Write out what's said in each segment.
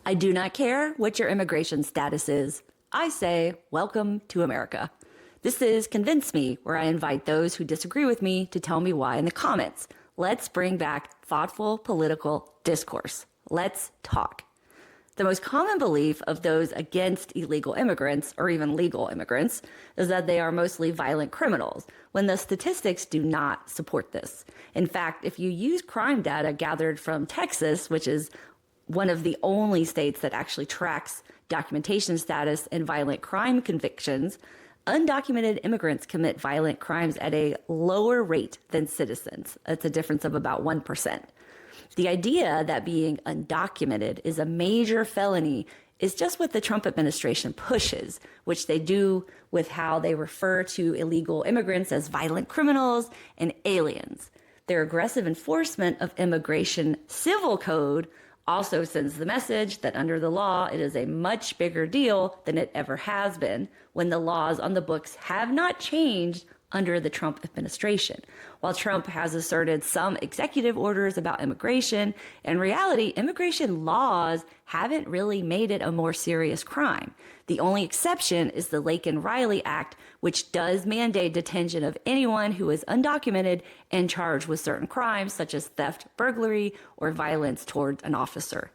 I do not care what your immigration status is. I say, welcome to America. This is Convince Me, where I invite those who disagree with me to tell me why in the comments. Let's bring back thoughtful political discourse. Let's talk. The most common belief of those against illegal immigrants, or even legal immigrants, is that they are mostly violent criminals, when the statistics do not support this. In fact, if you use crime data gathered from Texas, which is one of the only states that actually tracks documentation status and violent crime convictions, undocumented immigrants commit violent crimes at a lower rate than citizens. It's a difference of about 1%. The idea that being undocumented is a major felony is just what the Trump administration pushes, which they do with how they refer to illegal immigrants as violent criminals and aliens. Their aggressive enforcement of immigration civil code also sends the message that under the law, it is a much bigger deal than it ever has been when the laws on the books have not changed under the Trump administration. While Trump has asserted some executive orders about immigration, in reality, immigration laws haven't really made it a more serious crime. The only exception is the Lake and Riley Act, which does mandate detention of anyone who is undocumented and charged with certain crimes such as theft, burglary, or violence towards an officer.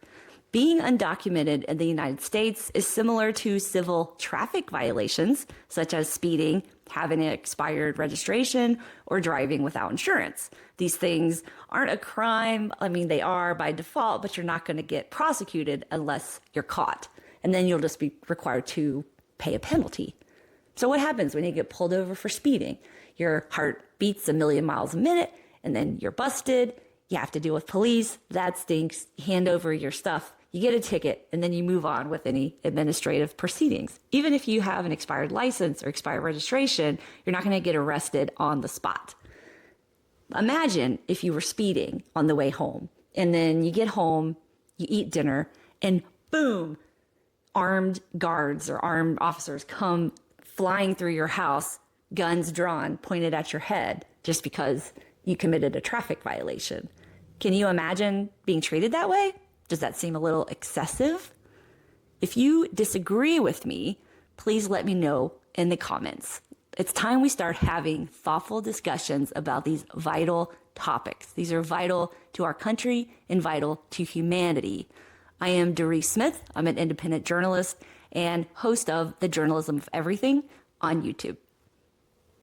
Being undocumented in the United States is similar to civil traffic violations, such as speeding, having an expired registration, or driving without insurance. These things aren't a crime. I mean, they are by default, but you're not going to get prosecuted unless you're caught. And then you'll just be required to pay a penalty. So what happens when you get pulled over for speeding? Your heart beats 1,000,000 miles a minute, and then you're busted. You have to deal with police. That stinks. Hand over your stuff. You get a ticket, and then you move on with any administrative proceedings. Even if you have an expired license or expired registration, you're not going to get arrested on the spot. Imagine if you were speeding on the way home, and then you get home, you eat dinner, and boom, armed guards or armed officers come flying through your house, guns drawn, pointed at your head, just because you committed a traffic violation. Can you imagine being treated that way? Does that seem a little excessive? If you disagree with me, please let me know in the comments. It's time we start having thoughtful discussions about these vital topics. These are vital to our country and vital to humanity. I am Doris Smith. I'm an independent journalist and host of The Journalism of Everything on YouTube.